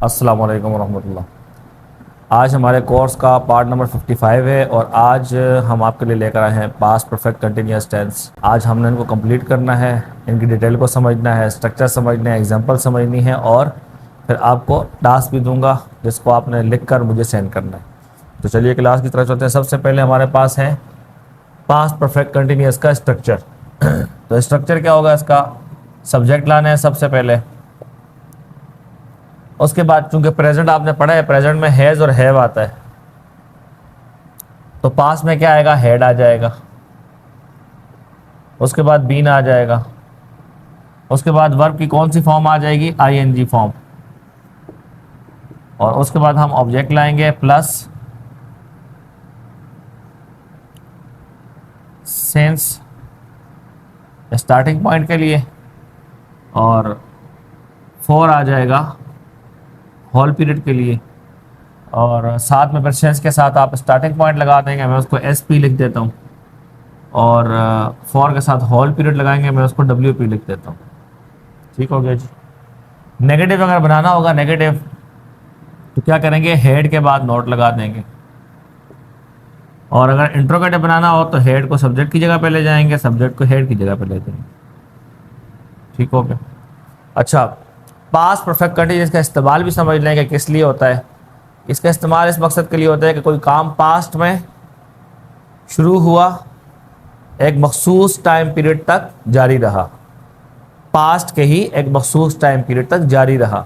अस्सलाम वालेकुम रहमतुल्लाह। आज हमारे कोर्स का पार्ट नंबर 55 है और आज हम आपके लिए लेकर आए हैं पास्ट परफेक्ट कंटिन्यूअस टेंस। आज हमने इनको कंप्लीट करना है, इनकी डिटेल को समझना है, स्ट्रक्चर समझना है, एग्जांपल समझनी है और फिर आपको टास्क भी दूंगा जिसको आपने लिख कर मुझे सेंड करना है। तो चलिए क्लास की तरफ चलते हैं। सबसे पहले हमारे पास है पास्ट परफेक्ट कंटिन्यूअस का स्ट्रक्चर। तो स्ट्रक्चर क्या होगा, इसका सब्जेक्ट लाना है सबसे पहले। उसके बाद चूंकि प्रेजेंट आपने पढ़ा है, प्रेजेंट में हैज और हैव आता है, तो पास में क्या आएगा, हैड आ जाएगा। उसके बाद बीन आ जाएगा। उसके बाद वर्ब की कौन सी फॉर्म आ जाएगी, आईएनजी फॉर्म। और उसके बाद हम ऑब्जेक्ट लाएंगे प्लस सेंस स्टार्टिंग पॉइंट के लिए, और फॉर आ जाएगा होल पीरियड के लिए, और साथ में सेंस के साथ आप स्टार्टिंग पॉइंट लगा देंगे, मैं उसको एस पी लिख देता हूँ, और फॉर के साथ होल पीरियड लगाएंगे, मैं उसको डब्ल्यू पी लिख देता हूँ। ठीक हो गया जी। नेगेटिव अगर बनाना होगा नेगेटिव, तो क्या करेंगे, हेड के बाद नोट लगा देंगे। और अगर इंट्रोगेटिव बनाना हो तो हेड को सब्जेक्ट की जगह पे ले जाएंगे, सब्जेक्ट को हेड की जगह पे ले जाएंगे। ठीक हो गया। अच्छा, पास्ट परफेक्ट कंटिन्यूअस का इस्तेमाल भी समझ लें कि किस लिए होता है। इसका इस्तेमाल इस मकसद के लिए होता है कि कोई काम पास्ट में शुरू हुआ, एक मखसूस टाइम पीरियड तक जारी रहा, पास्ट के ही एक मखसूस टाइम पीरियड तक जारी रहा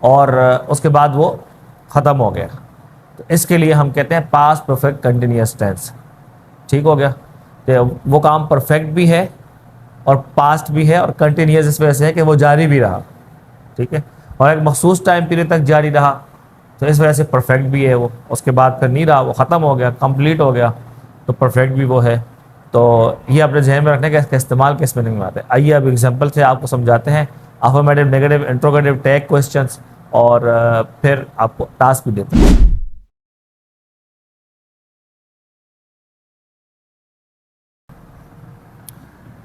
और उसके बाद वो ख़त्म हो गया, तो इसके लिए हम कहते हैं पास्ट परफेक्ट कंटिन्यूअस टेंस। ठीक हो गया। तो वो काम परफेक्ट भी है और पास्ट भी है और कंटिन्यूअस इस वजह से है कि वो जारी भी रहा। ठीक है। और एक मखसूस टाइम पीरियड तक जारी रहा, तो इस वजह से परफेक्ट भी है वो। उसके बाद फिर नहीं रहा, वो ख़त्म हो गया, कंप्लीट हो गया, तो परफेक्ट भी वो है। तो ये अपने जहन में रखने का इसका इस्तेमाल किस मीनिंग में आता है। आइए अब एग्जांपल से आपको समझाते हैं, affirmative, negative, interrogative, tag questions, और फिर आपको टास्क भी देते हैं।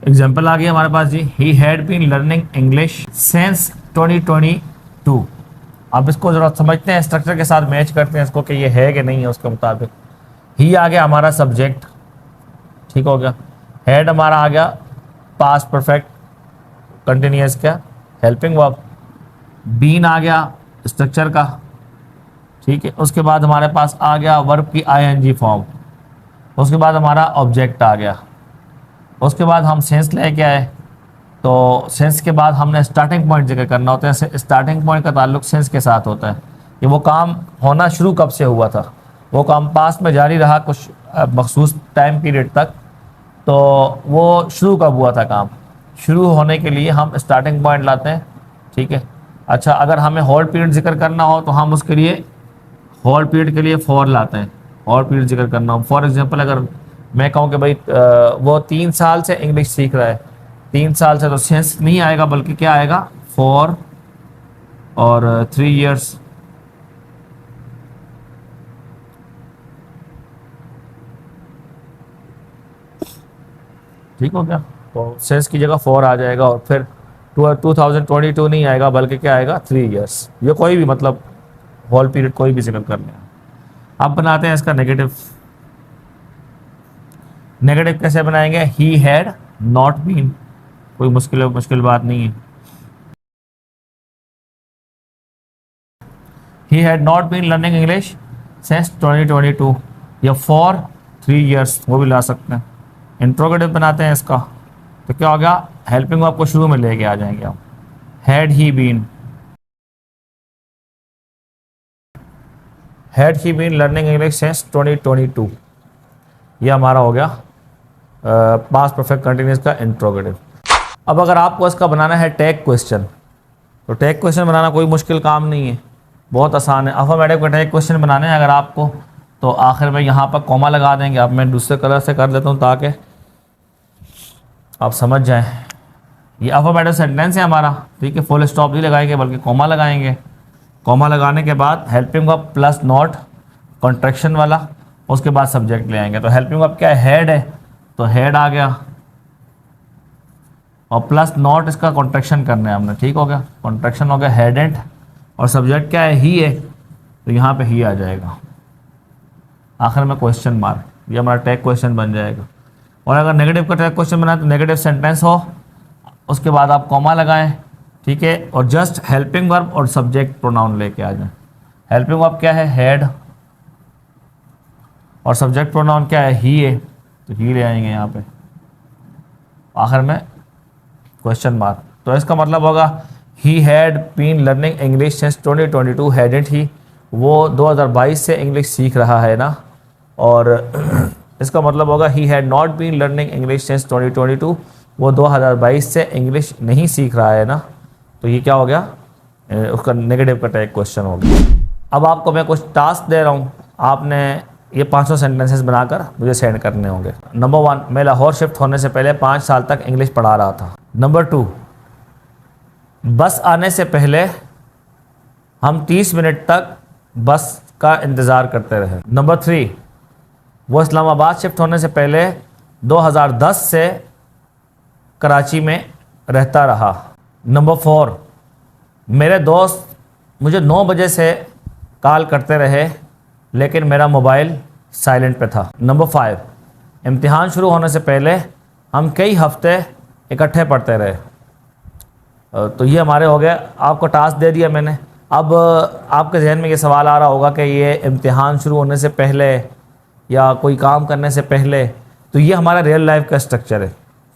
एग्जाम्पल आ गया हमारे पास जी। He had been learning English since 2022। अब इसको जरा समझते हैं, स्ट्रक्चर के साथ मैच करते हैं इसको कि ये है कि नहीं है उसके मुताबिक। ही आ गया हमारा सब्जेक्ट, ठीक हो गया। हैड हमारा आ गया पास्ट परफेक्ट कंटिन्यूअस का हेल्पिंग वर्ब। बीन आ गया स्ट्रक्चर का, ठीक है। उसके बाद हमारे पास आ गया वर्ब की आईएनजी फॉर्म। उसके बाद हमारा ऑब्जेक्ट आ गया। उसके बाद हम सेंस लेके आए, तो सेंस के बाद हमने स्टार्टिंग पॉइंट जिक्र करना होता है। स्टार्टिंग पॉइंट का ताल्लुक सेंस के साथ होता है कि वो काम होना शुरू कब से हुआ था, वो काम पास्ट में जारी रहा कुछ मखसूस टाइम पीरियड तक, तो वो शुरू कब हुआ था काम। शुरू होने के लिए हम स्टार्टिंग पॉइंट लाते हैं, ठीक है। अच्छा, अगर हमें होल पीरियड जिक्र करना हो तो हम उसके लिए होल पीरियड के लिए फॉर लाते हैं। होल पीरियड जिक्र करना हो, फॉर एग्जांपल अगर मैं कहूँ कि भाई वो 3 साल से इंग्लिश सीख रहा है, 3 साल से, तो सेंस नहीं आएगा बल्कि क्या आएगा, 4 और 3 years। ठीक हो गया। तो सेंस की जगह 4 आ जाएगा और फिर 2022 नहीं आएगा बल्कि क्या आएगा, 3 years। ये कोई भी मतलब होल पीरियड कोई भी जिक्र कर लें। अब बनाते हैं इसका नेगेटिव। नेगेटिव कैसे बनाएंगे, ही हैड नॉट बीन, कोई मुश्किल बात नहीं है। He had not been learning English since 2022, या फॉर 3 years, वो भी ला सकते हैं। इंट्रोगेटिव बनाते हैं इसका, तो क्या हो गया, हेल्पिंग आपको शुरू में लेके आ जाएंगे हम। Had he been learning English since 2022, ये हमारा हो गया पास्ट परफेक्ट कंटिन्यूअस का इंट्रोगेटिव। अब अगर आपको इसका बनाना है टैग क्वेश्चन, तो टैग क्वेश्चन बनाना कोई मुश्किल काम नहीं है, बहुत आसान है। अफर्मेटिव का टैग क्वेश्चन बनाने हैं अगर आपको, तो आखिर में यहाँ पर कॉमा लगा देंगे। अब मैं दूसरे कलर से कर देता हूँ ताकि आप समझ जाएं। ये अफर्मेटिव सेंटेंस है हमारा, ठीक है। फुल स्टॉप नहीं लगाएंगे बल्कि कॉमा लगाएंगे। कॉमा लगाने के बाद helping verb plus not contraction वाला, उसके बाद सब्जेक्ट ले आएंगे। तो हेल्पिंग वर्ब क्या है, हेड है, तो हेड आ गया, और प्लस नॉट इसका कॉन्ट्रैक्शन करना है हमने, ठीक हो गया। कॉन्ट्रैक्शन हो गया हेडेंट, और सब्जेक्ट क्या है, ही है, तो यहाँ पे ही आ जाएगा। आखिर में क्वेश्चन मार्क, ये हमारा टैग क्वेश्चन बन जाएगा। और अगर नेगेटिव का टैग क्वेश्चन बनाए तो नेगेटिव सेंटेंस हो, उसके बाद आप कॉमा लगाएं, ठीक है, और जस्ट हेल्पिंग वर्ब और सब्जेक्ट प्रोनाउन लेके आ जाएं। हेल्पिंग वर्ब क्या है, हैड, और सब्जेक्ट प्रोनाउन क्या है, ही है, तो ही ले आएंगे यहाँ पे। आखिर में क्वेश्चन मार्क, तो इसका मतलब होगा he had been learning English since 2022, hadn't he, वो 2022 से इंग्लिश सीख रहा है ना। और इसका मतलब होगा he had not been learning English since 2022, वो 2022 से इंग्लिश नहीं सीख रहा है ना। तो ये क्या हो गया, उसका नेगेटिव का टैग क्वेश्चन हो गया। अब आपको मैं कुछ टास्क दे रहा हूँ, आपने ये 500 सेंटेंसेस बनाकर मुझे सेंड करने होंगे। नंबर 1, मैं लाहौर शिफ्ट होने से पहले 5 साल तक इंग्लिश पढ़ा रहा था। नंबर 2, बस आने से पहले हम 30 मिनट तक बस का इंतज़ार करते रहे। नंबर 3, वो इस्लामाबाद शिफ्ट होने से पहले 2010 से कराची में रहता रहा। नंबर 4, मेरे दोस्त मुझे 9 बजे से कॉल करते रहे लेकिन मेरा मोबाइल साइलेंट पे था। नंबर 5, इम्तिहान शुरू होने से पहले हम कई हफ्ते इकट्ठे पढ़ते रहे। तो ये हमारे हो गए, आपको टास्क दे दिया मैंने। अब आपके जहन में ये सवाल आ रहा होगा कि ये इम्तिहान शुरू होने से पहले या कोई काम करने से पहले, तो ये हमारा रियल लाइफ का स्ट्रक्चर है,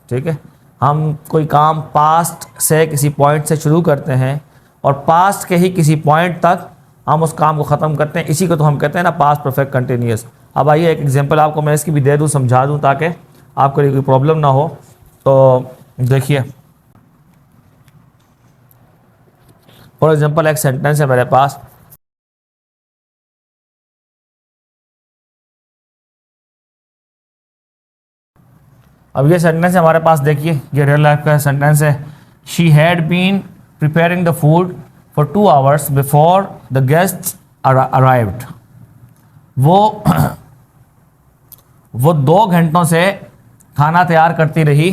ठीक है। हम कोई काम पास्ट से किसी पॉइंट से शुरू करते हैं और पास्ट के ही किसी पॉइंट तक हम उस काम को ख़त्म करते हैं, इसी को तो हम कहते हैं ना पास्ट परफेक्ट कंटिन्यूअस। अब आइए एक एग्जांपल आपको मैं इसकी भी दे दूँ, समझा दूँ ताकि आपको कोई प्रॉब्लम ना हो। तो देखिए, फॉर एग्जांपल एक सेंटेंस है मेरे पास, अब ये सेंटेंस हमारे पास देखिए, ये रियल लाइफ का सेंटेंस है। She had been preparing the food for 2 hours before the guests arrived. वो 2 घंटों से खाना तैयार करती रही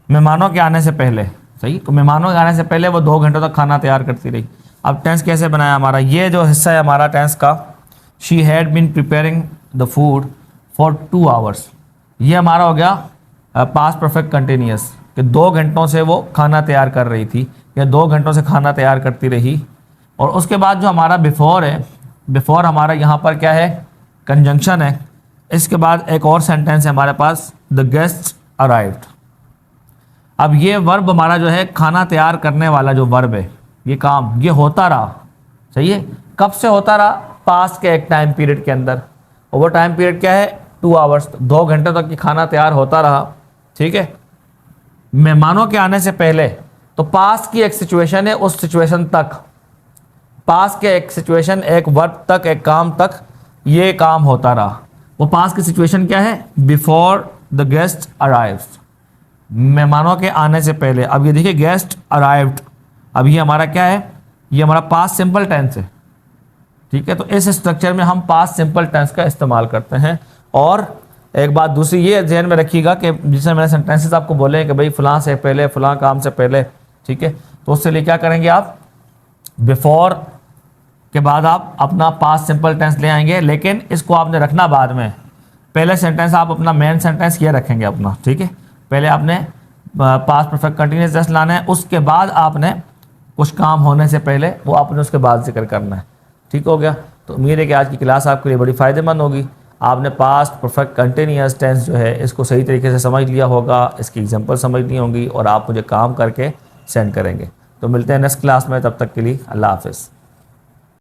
मेहमानों के आने से पहले। सही, तो मेहमानों के आने से पहले वो 2 घंटों तक खाना तैयार करती रही। अब टेंस कैसे बनाया हमारा, ये जो हिस्सा है हमारा टेंस का, she had been preparing the food for 2 hours, ये हमारा हो गया पास्ट परफेक्ट कंटिन्यूअस, कि 2 घंटों से वो खाना तैयार कर रही थी या 2 घंटों से खाना तैयार करती रही। और उसके बाद जो हमारा बिफोर है, बिफोर हमारा यहाँ पर क्या है, कंजंक्शन है। इसके बाद एक और सेंटेंस है हमारे पास, द गेस्ट अराइव्ड। अब ये वर्ब हमारा जो है खाना तैयार करने वाला जो वर्ब है, ये काम ये होता रहा। सही है, कब से होता रहा, पास्ट के एक टाइम पीरियड के अंदर, और वो टाइम पीरियड क्या है, 2 आवर्स, 2 घंटे तक ये खाना तैयार होता रहा। ठीक है, मेहमानों के आने से पहले, तो पास्ट की एक सिचुएशन है, उस सिचुएशन तक, पास्ट के एक सिचुएशन, एक वर्ब तक, एक काम तक ये काम होता रहा। वो पास्ट की सिचुएशन क्या है, बिफोर द गेस्ट अराइव्ड, मेहमानों के आने से पहले। अब ये देखिए गेस्ट अराइव्ड, अब ये हमारा क्या है, ये हमारा पास्ट सिंपल टेंस है। ठीक है, तो इस स्ट्रक्चर में हम पास्ट सिंपल टेंस का इस्तेमाल करते हैं। और एक बात दूसरी ये ध्यान में रखिएगा कि जिसमें मैंने सेंटेंसेस आपको बोले कि भाई फलां से पहले, फलां काम से पहले, ठीक है, तो उससे लिए क्या करेंगे आप, बिफोर के बाद आप अपना पास्ट सिंपल टेंस ले आएंगे, लेकिन इसको आपने रखना बाद में। पहले सेंटेंस आप अपना मेन सेंटेंस ये रखेंगे अपना, ठीक है, पहले आपने पास्ट परफेक्ट कंटिन्यूअस टेंस लाना है, उसके बाद आपने कुछ काम होने से पहले वो आपने उसके बाद जिक्र करना है। ठीक हो गया, तो उम्मीद है कि आज की क्लास आपके लिए बड़ी फ़ायदेमंद होगी। आपने पास्ट परफेक्ट कंटिन्यूअस टेंस जो है इसको सही तरीके से समझ लिया होगा, इसकी एग्जांपल समझ ली होंगी और आप मुझे काम करके सेंड करेंगे। तो मिलते हैं नेक्स्ट क्लास में, तब तक के लिए अल्लाह हाफ़िज़।